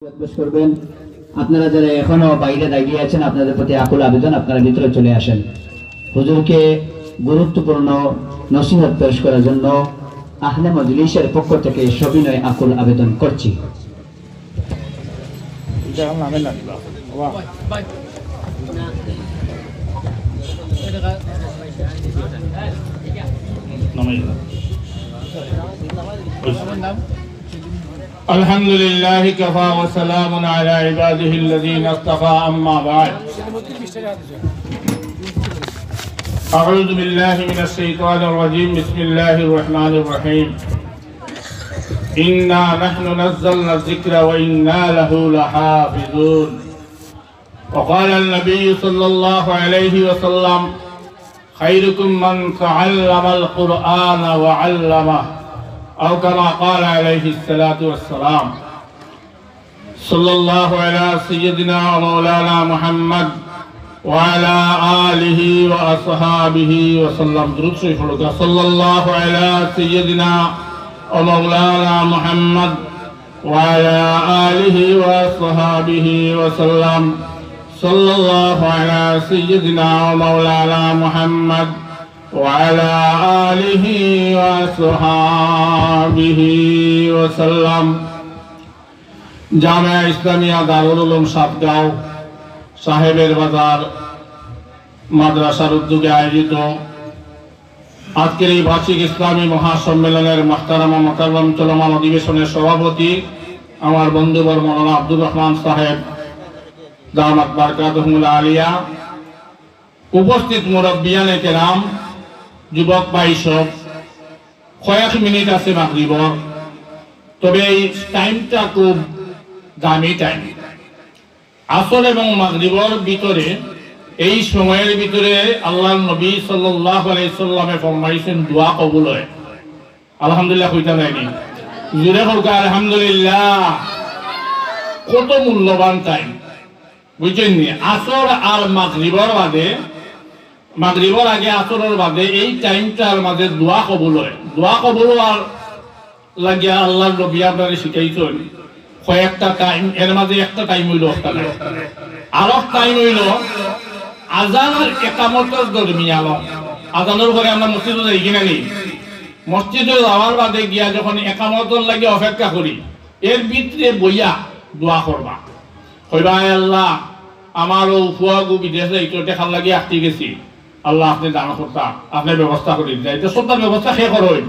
পেশ করবেন। আপনারা যারা এখনো বাইরে দাঁড়িয়ে আছেন আপনাদের প্রতি আকুল আবেদন আপনারা ভিতরে চলে আসেন। হুজুরকে গুরুত্বপূর্ণ নসিহত পেশ করার জন্য আহলে মজলিসের পক্ষ থেকে সবিনয় আকুল আবেদন করছি। الحمد لله كفى وسلام على عباده الذين اصطفى أما بعد أعوذ بالله من الشيطان الرجيم بسم الله الرحمن الرحيم إنا نحن نزلنا الذكر وإنا له لحافظون وقال النبي صلى الله عليه وسلم خيركم من تعلم القرآن وعلمه أو كما قال عليه الصلاة والسلام صلى الله على سيدنا ومولانا محمد وعلى آله وأصحابه وسلم درود شريف صلى الله على سيدنا ومولانا محمد وعلى آله وأصحابه وسلم صلى الله على سيدنا ومولانا محمد وعلى آله وصحبه وسلم জামিয়া ইসলামিয়া দারুল উলুম সাতগাঁও সাহেবের বাজার মাদ্রাসার উদ্যোগে আয়োজিত আজকের এই বার্ষিক ইসলামী মহাসম্মেলনের মুহতারাম ও মুকাররম চলমান অধিবেশনের সভাপতি আমার বন্ধুবর মৌলানা আব্দুর রহমান সাহেব দামাত বারকাতুহুল আলিয়া, উপস্থিত মুরব্বিয়ানে কেরাম, যুবক ভাই সব, কয়েক মিনিট আছে মাগরিবর, তবে এই টাইমটা খুব দামি টাইম। আসর এবং মাগরিবর ভিতরে এই সময়ের ভিতরে আল্লাহর নবী সাল্লাল্লাহু আলাইহি সাল্লামে ফরমাইছেন দোয়া কবুল হয়। আলহামদুলিল্লাহ কইতা নাইনি জোরে হোক আলহামদুলিল্লাহ। কত মূল্যবান টাইম বুঝছেন নি? আসর আর মাগরিবর বাদে, মাগরিবর আগে আসরের বাদে এই টাইমটার মাঝে দোয়া কবুল হয়। দোয়া কবুল আর লাগিয়া আল্লাহর নবী আপনারে শিখাইছেন কয়েকটা টাইম, এর মাঝে একটা টাইম হইল আর টাইম হইল আজান আর একামতের দরমিয়ান। আজানের পরে আমরা মসজিদে যাই কিনা নেই, মসজিদে যাওয়ার বাদে গিয়া যখন একামতের লাগে অপেক্ষা করি, এর ভিতরে বইয়া দোয়া করবা, কইবা আল্লাহ আমারও ফুয়াগু বিদেশে এইটো দেখার লাগে আসতে গেছি, আল্লাহ আপনি দান করতা, আপনি ব্যবস্থা করে দিতে, এটা সন্তান ব্যবস্থা শেষ করুন।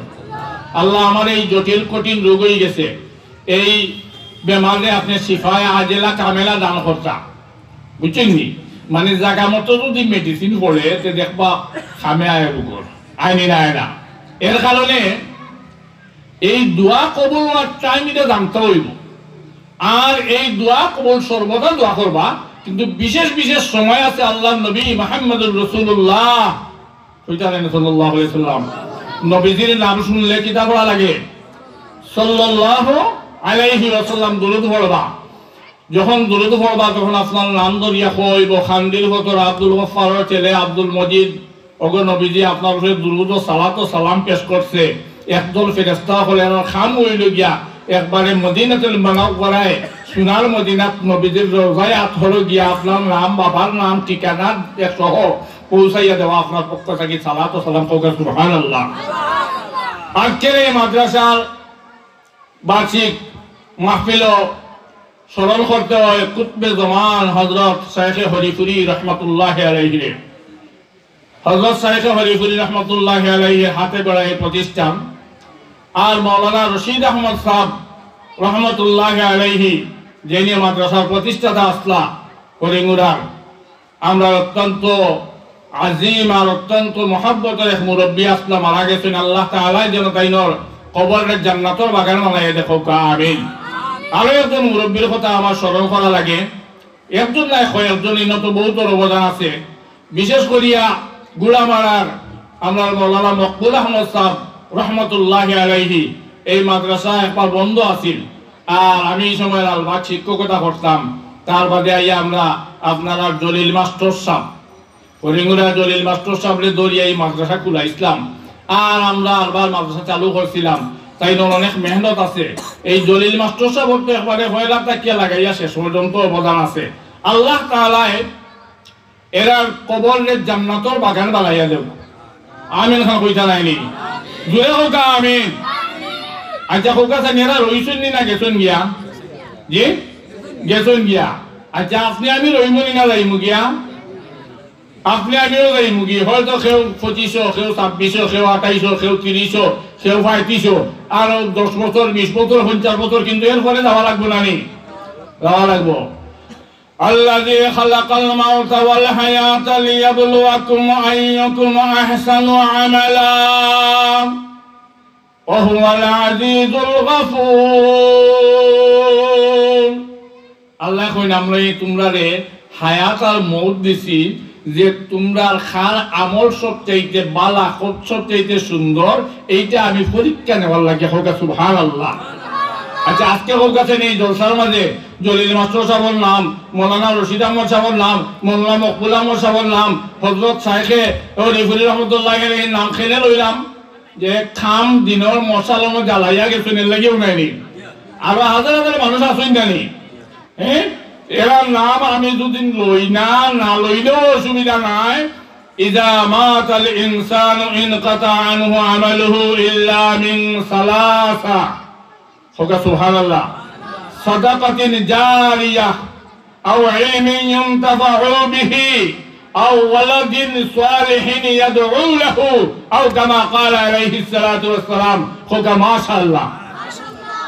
আল্লাহ আমার এই জটিল কঠিন রোগ হয়ে গেছে, এই বেমারে আপনি শিফায় আজেলা কামেলা দান করতা, বুঝছেন নি? মানে জায়গা মতো যদি মেডিসিন পড়ে তো দেখবা খামে আয় রোগর আইনি না আয় না। এর কারণে এই দোয়া কবুল টাইম এটা জানতে হইব। আর এই দোয়া কবুল সর্বদা দোয়া করবা, কিন্তু বিশেষ বিশেষ সময় আছে। আল্লাহ নবী মুহাম্মদুর রাসূলুল্লাহ সাল্লাল্লাহু আলাইহি সাল্লাম নবীজির নাম শুনলে কিতা পড়া লাগে? সাল্লাল্লাহু আলাইহি ওয়াসাল্লাম দুরূদ পড়বা। যখন দুরূদ পড়বা তখন আপনার নাম ধরিয়া কইব, খান্দির বতর আব্দুল গফফারের ছেলে আব্দুল মজিদ, ওগো নবীজি আপনার উপরে দুরূদ ও সালাত ও সালাম পেশ করছে। একদল ফেরেশতা হলেন খাম হইল গিয়া একবারে মদিনাতুল মুনাওয়ারায় সোনার মদিনাত নবীজির রওজায় আথর গিয়া আপনার নাম, বাবার নাম, ঠিকানা সহ পৌঁছাইয়া দেওয়া আপনার পক্ষ থেকে সালাত ও সালাম কওয়া সুবহানাল্লাহ। আজকের এই মাদ্রাসার বার্ষিক মাহফিল স্মরণ করতে হয় কুতবে জামান হযরত শাইখে হরিপুরি রহমাতুল্লাহি আলাইহি। হযরত শাইখে হরিপুরি রহমাতুল্লাহি আলাইহি হাতে গড়া এই প্রতিষ্ঠান, আর মাওলানা রশিদ আহমদ সাহেব রহমতুল্লাহি আলাইহি যিনি মাদ্রাসার প্রতিষ্ঠাতা আসলা করিঙ্গুরার, আমরা অত্যন্ত আজিম আর অত্যন্ত মহব্বতের এক মুরব্বী আসলা মারা গেছেন। আল্লাহ তাআলা যেন তাইনর কবরের জান্নাতের বাগান বানাইয়া দেখো, আমিন। আরো একজন মুরব্বীর কথা আমার স্মরণ করা লাগে, একজন নাই কয়েকজন, ইনত বহুত অবদান আছে। বিশেষ করিয়া গুড়ামারার আমরা মাওলানা মকবুল আহমদ সাহেব রহমতুল্লাহি আলাইহি এই মাদ্রাসা একবার বন্ধ আছিল, আর আমি এই সময় আলবাগ শিক্ষকতা করতাম। তার বাদে আইয়া আমরা আপনারা জলিল মাস্টার সাহেব, করিঙ্গুরা জলিল মাস্টার সাহেবরে দরিয়া এই মাদ্রাসা খুলাইছিলাম, আর আমরা আরবার মাদ্রাসা চালু করছিলাম। তাই অনেক মেহনত আছে। এই জলিল মাস্টার সাহেব তো একবারে হয়লা তাকিয়া লাগাইয়া শেষ পর্যন্ত অবদান আছে। আল্লাহ তাআলায় এরা কবরের জান্নাতর বাগান বানাইয়া দেব। আমিন খান কইতা নাইনি জুড়ে হোক আমিন। আচ্ছা হোক আছে এরা রইছেন নি না গেছেন গিয়া? জি গেছেন গিয়া। আচ্ছা আপনি আমি রইমনি না যাইমু গিয়া? আপনি আমিও যাইমু গিয়ে হয়তো কেউ 2500 কেউ 2600 কেউ 2800 কেউ 3000 কেউ 3500 আর 10 বছর 20 বছর 50 বছর, কিন্তু এরপরে যাওয়া লাগবে না নি? যাওয়া লাগবো। আল্লাযী খালাকাল মাউতা ওয়াল হায়াতা লিয়াবলুয়াকুম আইয়ুকুম আহসানু আমালা ওয়া হুয়াল আজিজুল গফুর। আল্লাহ কইন আমরা তোমরারে হায়াত আর মউত দিছি যে তোমরার খার আমল সবচাইতে বালা সবচাইতে সুন্দর, এইটা আমি পরীক্ষা নেওয়ার লাগে। হোক সুবহানাল্লাহ। আচ্ছা আজকে হোক আছে নেই জলসার মাঝে জলিল মাস্টার সাহেবের নাম, মৌলানা রশিদ আহমদ সাহেবের নাম, মৌলানা মকবুল আহমদ সাহেবের নাম, হযরত শাইখে রিফুল রহমতুল্লাহ এর নাম খেলে লইলাম যে খাম দিনের মশালানো জ্বালাইয়া গেছেন, এর লাগেও নাইনি। আরো হাজার হাজার মানুষ আসেন জানি। হ্যাঁ এর নাম আমি দুদিন লই না, না লইলেও অসুবিধা নাই। ইযা মাতাল ইনসানু ইনকাতা আনহু আমালুহু ইল্লা মিন সালাসা। হোক সুবহানাল্লাহ। সাদাকাতিন জারিয়াহ আও ইলমিন ইনতাফাউ বিহি আও ওয়ালাদিন সালিহিন ইয়াদউ লাহু আও কামা ক্বালা আলাইহিস সালাতু ওয়াস সালাম। হোক মাশাআল্লাহ।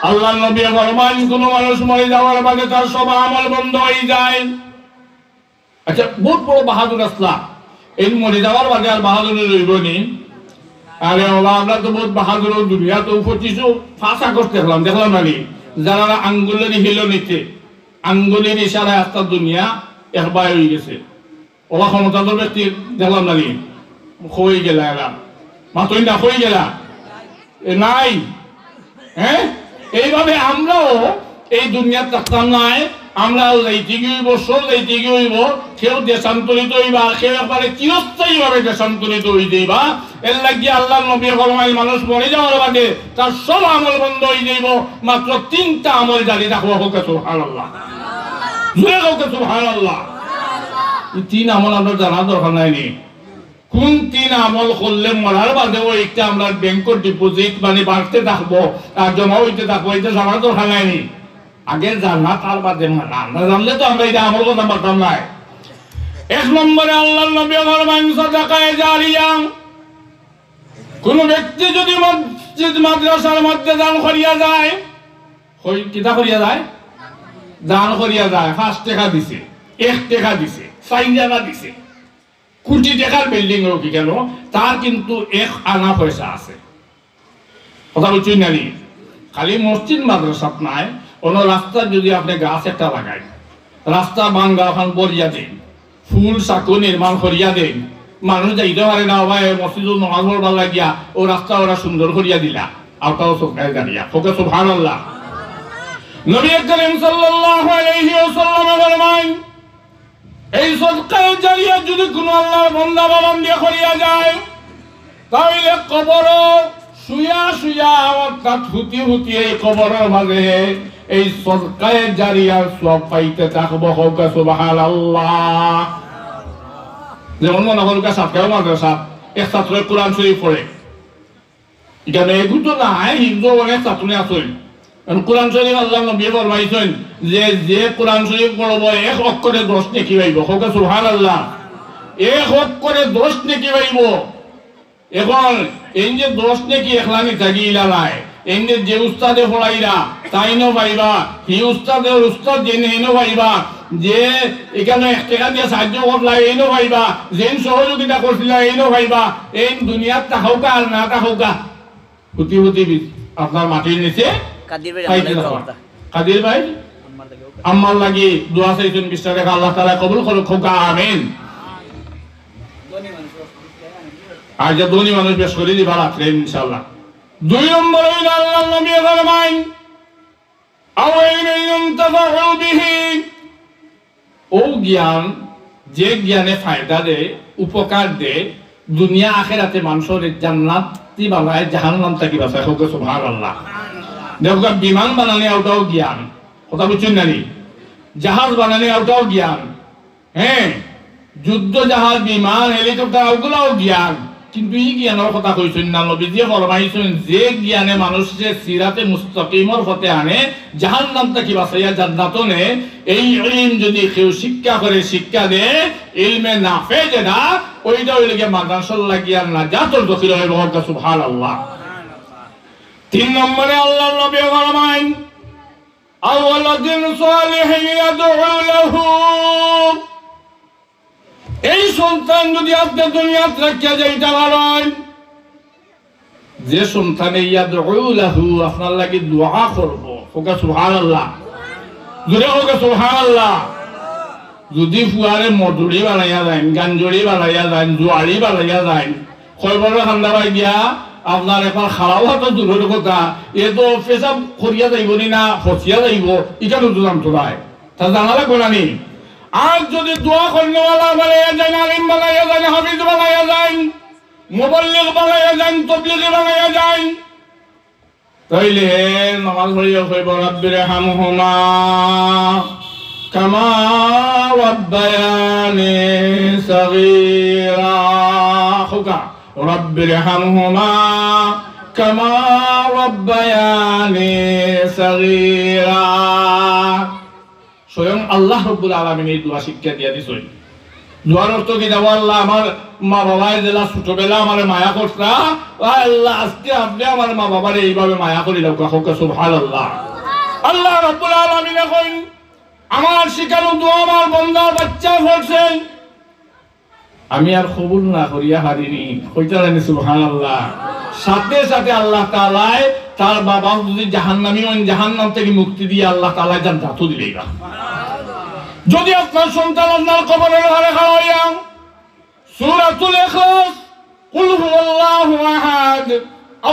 আল্লাহ নবী ফরমান কোন মানুষ মরে যাওয়ার পরে তার সব আমল বন্ধ হয়ে যায়। আচ্ছা বহুত বড় বাহাদুর আসলা, এই মরে যাওয়ার পরে আর বাহাদুর রইবনি? আরে বাবা আমরা তো বহুত বাহাদুর, দুনিয়া তো 25 ফাঁসা করতে দেখলাম নানি যারা আঙ্গুলের হিলো নিতে আঙ্গুলের ইশারায় আস্তা দুনিয়া একবার হয়ে গেছে। ওলা ক্ষমতাধর ব্যক্তি দেখলাম নানি হয়ে গেলা, এরা মাতই না হয়ে গেলা নাই। হ্যাঁ এইভাবে আমরাও এই দুনিয়ার থাকতাম নাই, আমরাও যাইতে গিয়েব, সব যাইতে গিয়েব। কেউ দেশান্তরিত হইবা, কেউ একবারে চিরস্থায়ী ভাবে দেশান্তরিত হয়ে যাইবা। এর লাগিয়ে আল্লাহ নবী ফরমাইল মানুষ মরে যাওয়ার বাদে তার সব আমল বন্ধ হয়ে যাইব, মাত্র 3টা আমল জারি রাখবো। হোক সুবহানাল্লাহ, জোরে হোক সুবহানাল্লাহ। এই 3 আমল আমরা জানা দরকার নাই নি। কোন 3 আমল করলে মরার বাদেও একটা আমরা ব্যাংকের ডিপোজিট মানে বাড়তে থাকবো আর জমা হইতে থাকবো, এটা জানার দরকার নাই নি। আগে জানা তার বাদে মানা, না জানলে তো আমরা এটা আমল করতে পারতাম না। 1 নম্বরে আল্লাহর নবী ফরমান সাদাকায়ে জারিয়া। কোন ব্যক্তি যদি মসজিদ মাদ্রাসার মধ্যে দান করিয়া যায়, কই কিটা করিয়া যায়? দান করিয়া যায়। 5 টাকা দিছে, 1 টাকা দিছে, 4 টাকা দিছে, কোটি টাকার বিল্ডিং রকি গেল, তার কিন্তু 1 আনা পয়সা আছে। কথা বলছি নানি? খালি মসজিদ মাদ্রাসাত নাই, কোন রাস্তা যদি আপনি গাছ একটা লাগাই, রাস্তা ভাঙ্গা ওখান বরিয়া দেন, ফুল সাঁকো নির্মাণ করিয়া দেন, মানুষ যাইতে পারে না, ভাই মসজিদ নামাজ পড়বার লাগিয়া ও রাস্তা ওরা সুন্দর করিয়া দিলা, আওটাও সরকারে দাঁড়িয়া। হোক সুবহানাল্লাহ। নবী করিম সাল্লাল্লাহু আলাইহি ওয়াসাল্লাম ফরমান এই সদকায়ে জারিয়া যদি কোন আল্লাহর বান্দা বান্দি করিয়া যায়, তাহলে কবর শুয়া শুয়া অর্থাৎ হুতি হুতি এই কবরের মাঝে এই সদকায়ে জারিয়ার সওয়াব পাইতে থাকবো। হোক সুবহানাল্লাহ। যেমন মনে করুক সাতকাও মাদ্রাসা এক ছাত্র কোরআন শরীফ পড়ে, এখানে এগুলো তো নাই, হিন্দু অনেক ছাত্র আসল কোরআন শরীফ আল্লাহ নবী ফরমাইছেন যে যে কোরআন শরীফ পড়ব 1 অক্ষরে 10 নেকি পাইব। হোক সুবহানাল্লাহ। 1 অক্ষরে 10 নেকি পাইব। এখন এই যে 10 নেকি একলানি থাকি ইলা নাই, এই যে উস্তাদে পড়াইরা তাইনো পাইবা, হি উস্তাদের উস্তাদ জেনে হেনো পাইবা, যে এখানে 1 টাকা দিয়ে সাহায্য করলা এইনো পাইবা, যেন সহযোগিতা করছিলা এইনো পাইবা। এই দুনিয়ার তাহৌকা আর না তাহৌকা হুতি হুতি আপনার মাটির নিচে কাদির ভাই আম্মার লাগি দোয়া চাইছেন 20 টাকা, আল্লাহ তাআলা কবুল করুক। হোক আমিন। আর যে ধনী মানুষ বেশ করে দিবা রাত্রে ইনশাআল্লাহ। 2 নম্বর হইল আল্লাহর নবী ফরমান আও ইলমিন তাফাউ বিহি। ও জ্ঞান যে জ্ঞানে ফায়দা দেয়, উপকার দেয়, দুনিয়া আখিরাতে মানুষের জান্নাত শাস্তি বানায় জাহান্নাম থেকে বাঁচায় হোক সুবহানাল্লাহ। দেখো বিমান বানানি ওটাও জ্ঞান, কথা বুঝছেন না? জাহাজ বানানি ওটাও জ্ঞান, হ্যাঁ, যুদ্ধ জাহাজ বিমান হেলিকপ্টার ওগুলাও জ্ঞান। কিন্তু এই জ্ঞানের কথা কইছেন না, নবীজি ফরমাইছেন যে জ্ঞানে মানুষের সিরাতে মুস্তাকিমর হতে আনে জাহান্নাম থেকে বাঁচাইয়া জান্নাত নে, এই ইলম যদি কেউ শিক্ষা করে শিক্ষা দেয় ইলমে নাফে যেটা ওইটা হইলে গিয়ে মাদ্রাসার লাগিয়া নাজাতুল দখিল হয় বলতে সুবহানাল্লাহ। 3 নম্বরে আল্লাহর নবী ফরমায়েন আওয়ালাদিন সালিহিন ইয়াদউ লাহু, এই সন্তান যদি আপনি দুনিয়াতে রাখিয়া যাইতে পারেন, যে সন্তানে ইয়াদউ লাহু আপনার লাগি দোয়া করব, হোক সুবহানাল্লাহ, জোরে হোক সুবহানাল্লাহ। যদি ফুয়ারে মধুরি বানাইয়া যায়, গাঞ্জরি বানাইয়া যায়, জোয়ারি বানাইয়া যায়, খবর ঠান্ডা পাই গিয়া আপনার এখন খাওয়াও হতো দূরের কথা, এ তো পেশাব করিয়া যাইব না হসিয়া যাইব, এটা নতুন জানতো নাই, তা জানা লাগবে না নি। আর যদি দোয়া করনেওয়ালা বানাইয়া যায়, আলিম বানাইয়া যায়, হাফিজ বানাইয়া যায়, মুবাল্লিগ বানাইয়া যায়, তাবলীগী বানাইয়া যায়, তাইলে নামাজ পড়িয়া কইব রাব্বির হামহুমা কামা রাব্বায়ানি সাগীরা, খুকা রাব্বির হামহুমা কামা রাব্বায়ানি সাগীরা। স্বয়ং আল্লাহ রাব্বুল আলামিন এই দোয়া শিক্ষা দিয়া দিছেন। দোয়ার অর্থ কি যাবো, আল্লাহ আমার মা বাবায় জেলা ছোটবেলা আমার মায়া করতা, আল্লাহ আজকে আপনি আমার মা বাবার এইভাবে মায়া করি দাও, সুবহানাল্লাহ। আল্লাহ রাব্বুল আলামিন এখন আমার শিকারু দোয়া আমার বান্দার বাচ্চা পড়ছেন, আমি আর কবুল না করিয়া হারিনি, কইতে জানি সুবহানাল্লাহ। সাথে সাথে আল্লাহ তাআলা তার বাবা যদি জাহান্নামী হন জাহান্নাম থেকে মুক্তি দিয়ে আল্লাহ তাআলা জান্নাত দিলেই না। যদি আপনার সন্তান আপনার কবরের ঘরে খাওয়াইয়া সূরাতুল ইখলাস কুল হুয়াল্লাহু আহাদ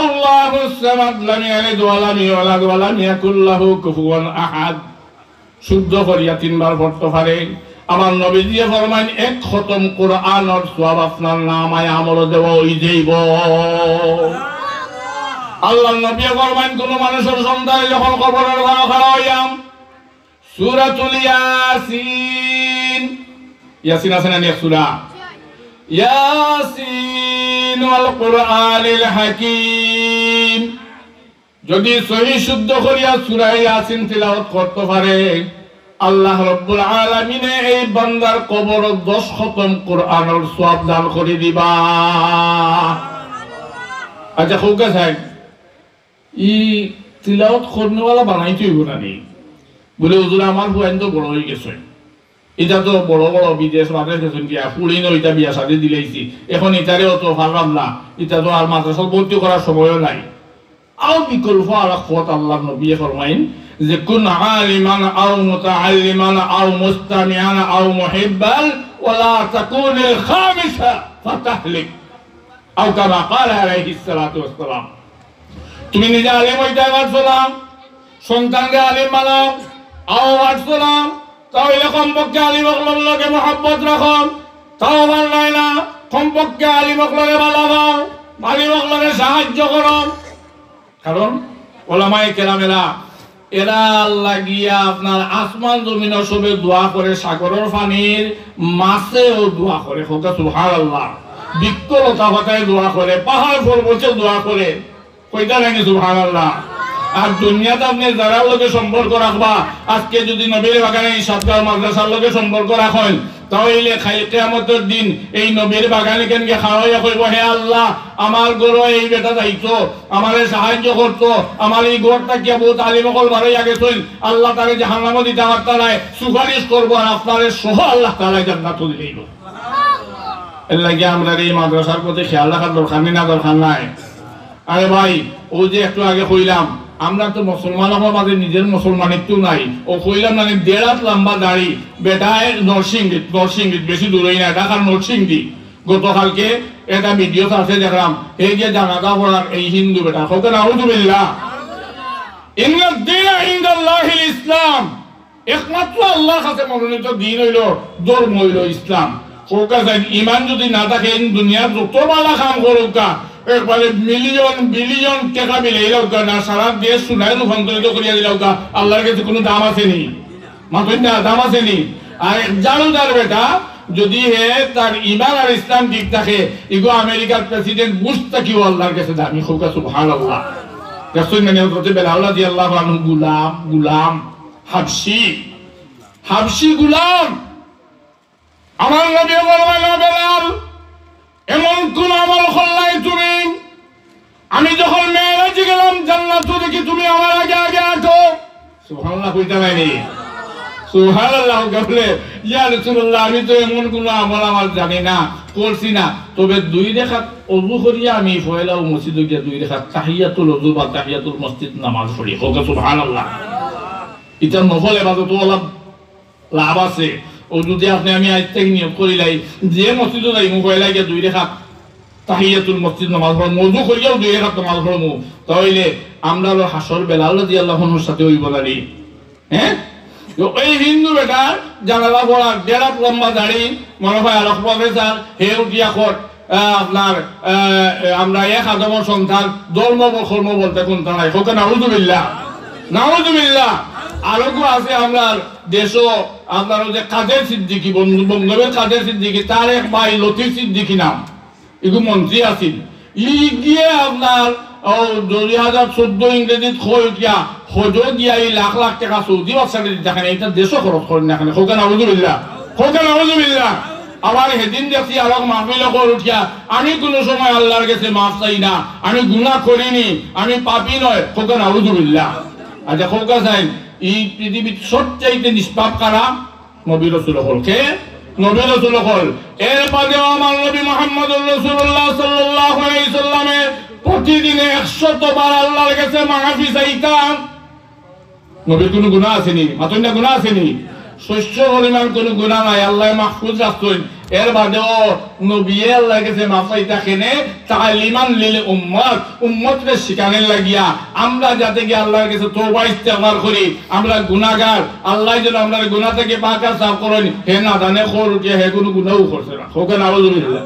আল্লাহুস সামাদ লাম ইয়ালিদ ওয়া লাম ইউলাদ ওয়া লাম ইয়াকুল লাহু কুফুয়ান আহাদ শুদ্ধ করিয়া 3 বার পড়তে পারে, আমার নবীজি ফরমান 1 খতম কোরআনের সওয়াব আপনার নামায় আমল দেওয়া হই যাইব। আল্লাহর নবী ফরমান কোন মানুষের সন্তান যখন কবরের ঘরে খাওয়াইয়া সূরাতুল ইয়াসিন, ইয়াসিন আছে না নি সূরা ইয়াসিন ওয়াল কুরআনিল হাকীম, যদি সহি শুদ্ধ করিয়া সূরা ইয়াসিন তিলাওয়াত করতে পারে আল্লাহ রাব্বুল আলামিন এই বান্দার কবর 10 খতম কোরআনের সওয়াব দান করে দিবা। আচ্ছা হোক সাহেব, ই তিলাওয়াত করনেওয়ালা বানাইতে হইব না নি? বলে হুজুর আমার হুয়াইন তো বড় হয়ে গেছে, এটা তো বড় বড় বিদেশ মাদ্রাসা গেছেন গিয়া পুলিন ওইটা বিয়া শাদি দিলেইছি, এখন এটারে অত পারলাম না, এটা তো আর মাদ্রাসা ভর্তি করার সময়ও নাই। আও বিকল্প আর খত আল্লাহ নবী ফরমাইন যে কুন আলিমান আও মুতাআল্লিমান আও মুস্তামিআন আও মুহিব্বান ওয়ালা তাকুনিল খামিসা ফাতাহলিক, আও কামা ক্বালা আলাইহিস সালাতু ওয়াস সালাম। তুমি নিজে আলেম হইতে পারছলাম, সন্তানকে আলেম বানাও, আওয়াজ শোনাও, তাহলে কমপক্ষে আলিমকলর লগে মহব্বত রাখো, তাও ভাল নাই না, কমপক্ষে আলিমকলরে ভালোবাও, আলিমকলরে সাহায্য করো। কারণ ওলামায়ে কেরামেরা এরা আল্লাহ গিয়া আপনার আসমান জমিন সবে দোয়া করে, সাগরের পানির মাছেও দোয়া করে, সুবহানাল্লাহ, বৃক্ষলতা পাতায় দোয়া করে, পাহাড় পর্বতে দোয়া করে, কইতা নাকি সুবহানাল্লাহ। আর দুনিয়াতে আপনি যারা লোকে সম্পর্ক রাখবা, আজকে যদি নবীর বাগানে সাতগাঁও মাদ্রাসার লোকে সম্পর্ক রাখেন, তাহলে কিয়ামতের দিন এই নবীর বাগানে কেন খাওয়াইয়া কইব, হে আল্লাহ আমার গরো এই বেটা যাইতো, আমারে সাহায্য করতো, আমার এই গড়টা কি বহুত আলিমকল বাড়াইয়া গেছেন, আল্লাহ তারে জাহান্নামে দিতে পারতা নাই, সুপারিশ করবো আর আপনারে সহ আল্লাহ তাআলা জান্নাত দিলেইব। এর লাগে আমরা এই মাদ্রাসার প্রতি খেয়াল রাখার দরকার নেই, না দরকার নাই? আরে ভাই, ও যে একটু আগে কইলাম আমরা তো মুসলমান হওয়ার মাঝে নিজের মুসলমানিত্ব নাই, ও কইলাম মানে 1.5 হাত লম্বা দাড়ি, বেটায় নরসিংদী বেশি দূরেই না, ঢাকার নরসিংদী। গতকালকে একটা ভিডিও আছে দেখলাম, এই যে জানাজা পড়ার এই হিন্দু বেটা, হোক নাউযুবিল্লাহ, ইন্নাদ দীনা ইনদাল্লাহিল ইসলাম, একমাত্র আল্লাহর কাছে মনোনীত দিন হইল ধর্ম হইল ইসলাম। হোক ইমান যদি না থাকে দুনিয়ার যত ভালো কাম করুক একবারে মিলিয়ন বিলিয়ন টাকা মিলে এলাকা না সারা দেশ সোনায় রূপান্তরিত করিয়া দিল আল্লাহর কাছে কোনো দাম আসেনি মাত্র না দাম আসেনি আর জানুদার বেটা যদি হে তার ইমান আর ইসলাম ঠিক থাকে এগো আমেরিকার প্রেসিডেন্ট বুশ তাকিও আল্লাহর কাছে দামি হোক সুবহানাল্লাহ রাসূল মানে হযরত বেলাল রাদিয়াল্লাহু আনহু গুলাম হাবশি গুলাম আমার নবী বললেন বেলাল এমন কোন আমল করলাই তুমি আমি যখন মেরাজে গেলাম জান্নাতে দেখি তুমি আমার আগে আগে আছো সুবহানাল্লাহ কইতে পারি সুবহানাল্লাহ বলে ইয়া রাসূলুল্লাহ আমি তো এমন কোন আমল আমার জানি না করছি না তবে দুই রাকাত ওযু করিয়া আমি পয়লাও মসজিদে গিয়ে দুই রাকাত তাহিয়াতুল ওযু বা তাহিয়াতুল মসজিদ নামাজ পড়ি হোক সুবহানাল্লাহ এটা নফল ইবাদত ওয়ালা লাভ আছে ও যদি আপনি আমি আজ থেকে নিয়োগ করিলাই যে মসজিদে যাই পয়লা গিয়ে দুই রাকাত তাহিয়াতুল মসজিদ নামাজ পড়ব ওযু করিয়াও দুই রাকাত নামাজ পড়ব তাইলে আমরা হাসর বেলাল রাদিয়াল্লাহু আনহুর সাথে হইব না রে হ্যাঁ এই হিন্দু বেটা জানালা পড়ার দেড়াত লম্বা দাড়ি মনে হয় আলোক প্রফেসর হে উঠিয়া খট আপনার আমরা এক আদমের সন্তান ধর্ম কর্ম বলতে কোনটা নাই হোক নাউযুবিল্লাহ নাউযুবিল্লাহ আরো আছে আপনার দেশও আপনার যে কাদের সিদ্দিকী বঙ্গবের কাদের সিদ্দিকী তার এক ভাই লতিফ সিদ্দিকী নাম এগুলো মন্ত্রী আছিল ই গিয়ে আপনার 2014 ইংরেজিত খই উঠিয়া হজো গিয়া এই লাখ লাখ টাকা সৌদি বাদশাকে দেখেন এটা দেশও খরচ করেন না এখানে হোক নাউযুবিল্লাহ আবার সেদিন দেখছি আলোক মাহফিল করে উঠিয়া আমি কোনো সময় আল্লাহর কাছে মাফ চাই না আমি গুনাহ করিনি আমি পাপী নয় হোক নাউযুবিল্লাহ আচ্ছা হোক চাই এই পৃথিবীর সবচাইতে নিষ্পাপ কারা নবী রাসূল হলকে নবী রাসূল হল এর বাদেও আমার নবী মুহাম্মদুর রাসূলুল্লাহ সাল্লাল্লাহু আলাইহি সাল্লামে প্রতিদিনে 100 বার আল্লাহর কাছে মাফি চাইতাম নবীর কোনো গুনাহ আসেনি মাত্র না গুনাহ আসেনি শস্য পরিমাণ কোনো গুনাহ নাই আল্লাহ মাহফুজ রাখতেন এর বাদেও নবী আল্লাহর কাছে মাফ চাইতা কেনে তালিমান লিল উম্মতকে শিখানোর লাগিয়া আমরা যাতে কি আল্লাহর কাছে তওবা ইস্তেগফার করি আমরা গুনাহগার আল্লাহ যেন আমাদের গুনাহ থেকে পাক আর সাফ করেন হে না জানে খোর উঠে হে কোনো গুনাহও করছে না হোক নাউযুবিল্লাহ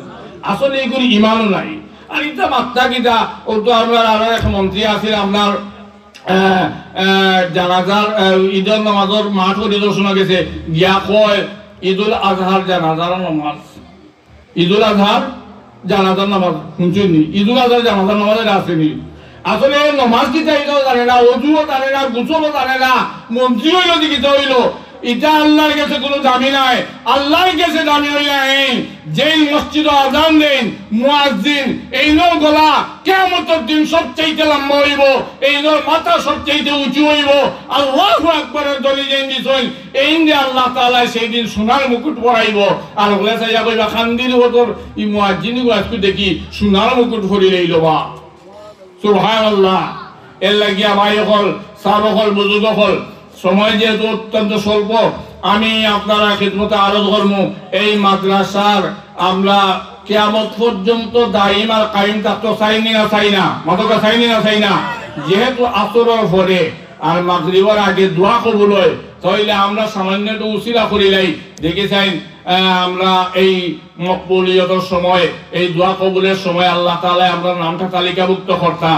আসলে এগুলি ঈমানও নাই আর এটা মাত্রা কিটা ও তো আমরা আরো এক মন্ত্রী আছে আপনার জানাজার ঈদের নামাজের মাঠ পরিদর্শন গেছে গিয়া কয় ঈদুল আজহার জানাজার নামাজ ঈদুল আজহার জানাজার নামাজ শুনছেন নি ঈদুল আজহার জানাজার নামাজের আসেনি আসলে নামাজ কি চাইলেও জানে না ওযুও জানে না গোসলও জানে না মন্ত্রী হইল দিকে হইল এটা আল্লাহর কাছে কোনো দামি নাই আল্লাহর কাছে দামি হইয়া এই যেই মসজিদে আযান দেন মুয়াজ্জিন এই নর গলা কিয়ামতের দিন সবচাইতে লম্বা হইব এই নর মাথা সবচাইতে উঁচু হইব আল্লাহু আকবারের দলি যেন দিছেন এই যে আল্লাহ তাআলা সেই দিন সোনার মুকুট পরাইব আর বলে চাইয়া কইবা খান্দির হতর ই মুয়াজ্জিন আজকে দেখি সোনার মুকুট পরি লইল বা সুবহানাল্লাহ এর লাগিয়া ভাই হল সাহাবা হল বুজুর্গ হল সময় যেহেতু অত্যন্ত স্বল্প আমি আপনারা খিদমতে আরো ধর্ম এই মাদ্রাসার আমরা কিয়ামত পর্যন্ত দাইম আর কায়েম থাকতে চাইনি না চাই না মাদ্রাসা চাইনি না চাই না যেহেতু আসরের পরে আর মাগরিবের আগে দোয়া কবুল হয় তাইলে আমরা সামান্য একটু উসিলা করিলাই দেখে চাই আমরা এই মকবুলিয়তের সময় এই দোয়া কবুলের সময় আল্লাহ তাআলা আমরা নামটা তালিকাভুক্ত করতা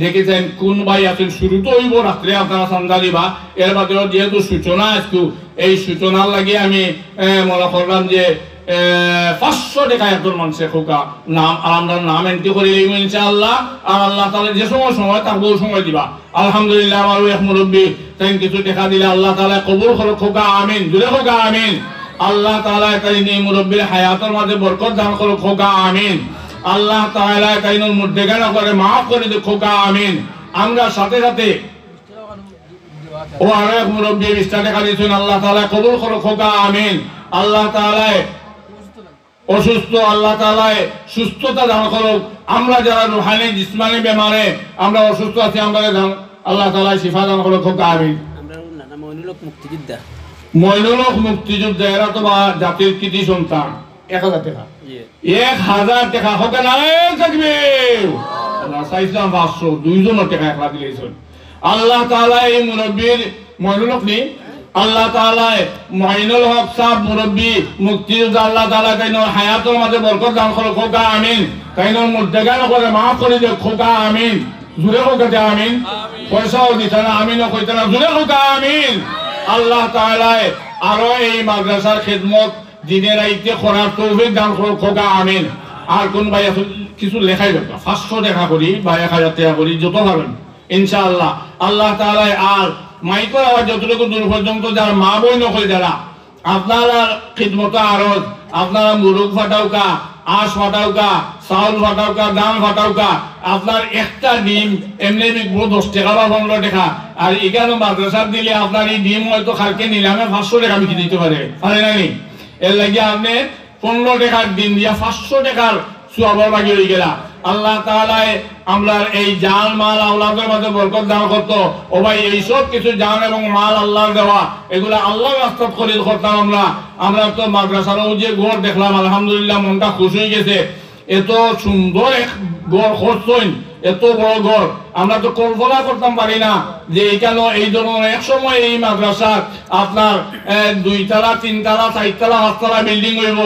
দেখেছেন কোন ভাই আছেন শুরু তো হইব রাত্রে আপনারা চান্দা দিবা এর বাদেও যেহেতু সূচনা আজকে এই সূচনার লাগে আমি মনে করলাম যে 500 টাকা একজন মানুষের খোকা নাম আর আমরা নাম এন্ট্রি করে দিব ইনশাআল্লাহ আর আল্লাহ তাআলা যে সময় থাকবো ওই সময় দিবা আলহামদুলিল্লাহ আমার এক মুরব্বী তাই কিছু টাকা দিলে আল্লাহ তাআলা কবুল করুক খোকা আমিন জোরে খোকা আমিন আল্লাহ তাআলা তাই মুরব্বীর হায়াতের মাঝে বরকত দান করুক খোকা আমিন আল্লাহ তাআলা কাইনুল মুদ্দেগানা করে maaf করে দিক খোকা আমিন আমরা সাথে সাথে ও আরেক মুরব্বি 20 টাকা দিয়েছেন আল্লাহ তাআলা কবুল করুক খোকা আমিন আল্লাহ তাআলা অসুস্থ আল্লাহ তাআলা সুস্থতা দান করুক আমরা যারা রূহানি জিসমানি বেমারে আমরা অসুস্থ আছি আমরা আল্লাহ তাআলা শিফা দান করুক খোকা আমিন আমরা নানা মইনুল হক মুক্তিযোদ্ধা এরা তো জাতির কৃতি সন্তান 1000 টাকা 1000 টাকা হোক না থাকবে আল্লাহ সাইসলাম 500 দুইজনের টাকা একলা দিলেছেন আল্লাহ তাআলা এই মুরব্বির মইনুল হক নি আল্লাহ তাআলা মুইনুল হক সাহেব মুরব্বী মুক্তিযোদ্ধা আল্লাহ তাআলা কাইনোর হায়াতের মাঝে বরকত দান করো খোকা আমিন কাইনোর মুর্দেগান করে মাফ করে দে খোকা আমিন জুড়ে খোকা দে আমিন পয়সাও দিতে না আমিনও কইতে না জুড়ে খোকা আমিন আল্লাহ তাআলা আরো এই মাদ্রাসার খিদমত দিনের আইতে করার তৌফিক দান করো খোকা আমিন আর কোন ভাই কিছু লেখাই দরকার 500 টাকা করি বা 1000 টাকা করি যত পারেন ইনশাআল্লাহ আল্লাহ তাআলা আর মাইকের আওয়াজ যতটুকু দূর পর্যন্ত যারা মা বই নকল যারা আপনারা খিদমত আরজ আপনারা মুরুগ ফাটাওকা আশ ফাটাওকা চাউল ফাটাওকা দাম ফাটাওকা আপনার একটা ডিম এমনি বিকবো 10 টাকা বা 15 টাকা আর এখানে মাদ্রাসার দিলে আপনার এই ডিম হয়তো কালকে নিলামে 500 টাকা বিক্রি দিতে পারে নানি এর লাগে আপনি 15 টাকার ডিম দিয়া 500 টাকার সওয়াবের বাকি হয়ে গেলা আল্লাহ তাআলা আমরা এই জান মাল আওলাদের মাঝে বরকত দান করতো ও ভাই এই সব কিছু জান এবং মাল আল্লাহর দেওয়া এগুলা আল্লাহর রাস্তায় খরিদ করতাম আমরা তো মাদ্রাসার যে ঘর দেখলাম আলহামদুলিল্লাহ মনটা খুশি হয়ে গেছে এত সুন্দর এক ঘর করছেন এত বড় ঘর আমরা তো কল্পনা করতাম পারি না যে এখানে এই ধরনের এক সময় এই মাদ্রাসার আপনার 2 তলা 3 তলা 4 তলা 5 তলা বিল্ডিং হইব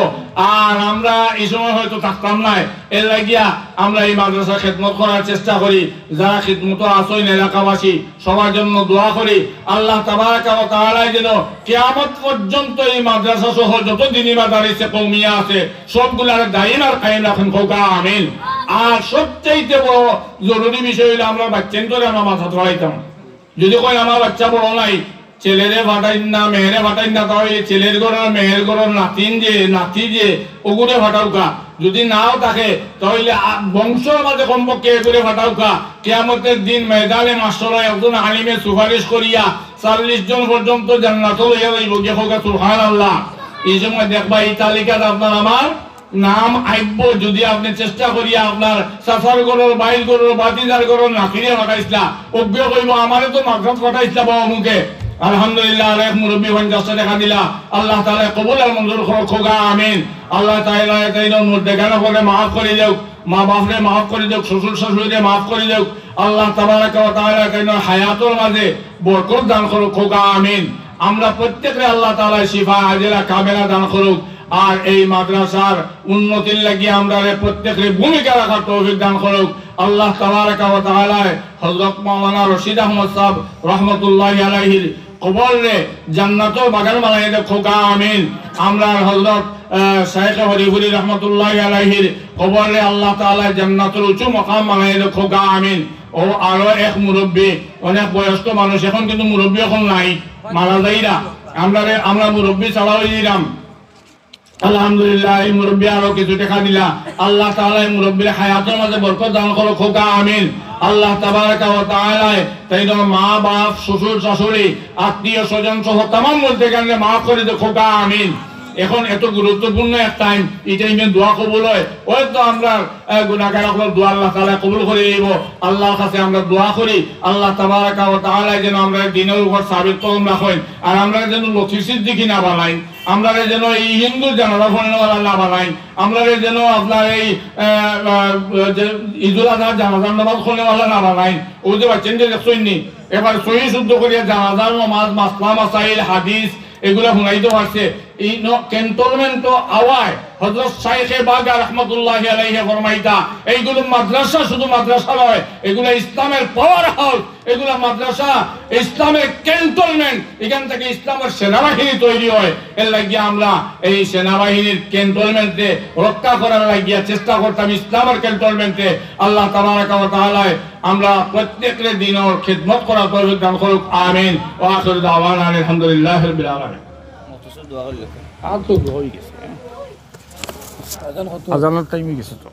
আর আমরা এই সময় হয়তো থাকতাম না এর লাগিয়া আমরা এই মাদ্রাসা খিদমত করার চেষ্টা করি যারা খিদমত আছেন এলাকাবাসী সবার জন্য দোয়া করি আল্লাহ তাবারাকা ওয়া তাআলা যেন কিয়ামত পর্যন্ত এই মাদ্রাসা সহ যত দিনী মাদারিসে কওমিয়া আছে সবগুলার দায়িম আর কায়েম রাখেন খোকা আমিন আর সবচেয়ে বড় জরুরি বিষয় হলো আমরা বাচ্চান করে আমরা মাথা ধরাইতাম যদি কই আমার বাচ্চা বড় নাই ছেলেরে ফাটাই না মেয়েরে ফাটাই না তাহলে ছেলের ঘরের মেয়ের ঘরের নাতি যে ওগুলো ফাটাউকা যদি নাও থাকে তাহলে বংশের মাঝে কমপক্ষে এগুলো ফাটাউকা কিয়ামতের দিন ময়দানে মাশাআল্লাহ একজন আলিমে সুপারিশ করিয়া 40 জন পর্যন্ত জান্নাতে লইয়া যাইব কে হোক সুবহানাল্লাহ এই সময় দেখবা এই তালিকাতে আপনার আমার নাম আইব যদি আপনি চেষ্টা করিয়া আপনার সাফার করর বাইল করর বাতিদার করর নাকিরে ফাটাইছলা অজ্ঞ কইব আমারে তো মাগরাত ফাটাইছলা বাবা মুখে আলহামদুলিল্লাহ আরেক মুরব্বী 50 টাকা দিলা আল্লাহ তাআলা কবুল আর মঞ্জুর করো খোকা আমিন আল্লাহ তাআলা তাইনো মুর্দেগান করে maaf করে দাও মা বাপরে maaf করে দাও শ্বশুর শাশুড়িরে maaf করে দাও আল্লাহ তাবারাকা ওয়া তাআলা তাইনো হায়াতের মাঝে বরকত দান করো খোকা আমিন আমরা প্রত্যেকরে আল্লাহ তাআলা শিফা আজিলা কামেলা দান করুক আর এই মাদ্রাসার উন্নতির লাগি আমরা প্রত্যেকের ভূমিকা রাখার তৌফিক দান করুক আল্লাহ তাবারাকা ওয়া তাআলা হযরত মাওলানা রশিদ আহমদ সাহেব রাহমাতুল্লাহি আলাইহির কবরে জান্নাতুল বাগান বানাই দাও খোকা আমিন আমরা হযরত শাইখ হরিপুরি রাহমাতুল্লাহি আলাইহির কবরে আল্লাহ তাআলা জান্নাতুল উঁচু মাকাম বানাই দাও খোকা আমিন ও আরো এক মুরব্বী অনেক বয়স্ক মানুষ এখন কিন্তু মুরব্বী এখন নাই মারা যাইরা আমরা মুরব্বী ছাড়াও দিলাম আলহামদুলিল্লাহ এই মুরব্বী আরো কিছু টাকা দিলা আল্লাহ তাআলা এই মুরব্বীর হায়াতের মাঝে বরকত দান করো খোকা আমিন আল্লাহ তাবারাকা ওয়া তাআলা তাইনো মা বাপ শ্বশুর শাশুড়ি আত্মীয় স্বজন সহ तमाम বলতে গেলে maaf করে দে খোকা আমিন এখন এত গুরুত্বপূর্ণ এক টাইম এই টাইমে দোয়া কবুল হয় ওই তো আমরা গুনাহগারগুলোর দোয়া আল্লাহ তাআলা কবুল করে নিব আল্লাহর কাছে আমরা দোয়া করি আল্লাহ তাবারাকা ওয়া তাআলা যেন আমরা দ্বীনের উপর সাবিত কদম রাখেন আর আমরা যেন লতিফ সিদ্দিকী না বানাই আমরা যেন এই হিন্দু জানালা ফোনওয়ালা না বানাই আমরা যেন আপনার এই ঈদুল আজহা জানাজার নামাজ ফোনওয়ালা না বানাই ও যে বাচ্চেন যে দেখছইনি এবার সহি শুদ্ধ করিয়া জানাজার নামাজ মাসলা মাসাইল হাদিস এগুলা শুনাইতে পারছে এই ক্যান্টনমেন্ট আওয়ায় হযরত শাইখ বাগা রাহমাতুল্লাহি আলাইহি ফরমাইতা এইগুলো মাদ্রাসা শুধু মাদ্রাসা নয় এগুলা ইসলামের পাওয়ার হাউস এগুলা মাদ্রাসা ইসলামের ক্যান্টনমেন্ট এখান থেকে ইসলামের সেনাবাহিনী তৈরি হয় এর লাগিয়া আমরা এই সেনাবাহিনীর ক্যান্টনমেন্টে রক্ষা করার লাগিয়া চেষ্টা করতাম ইসলামের ক্যান্টনমেন্টে আল্লাহ তাবারাকা ওয়া তাআলা আমরা প্রত্যেকের দিনের খিদমত করার তৌফিক দান করুক আমিন ওয়া আখিরু দাওয়ানা আলহামদুলিল্লাহি রাব্বিল আলামিন আজানের টাইমে গেছে তো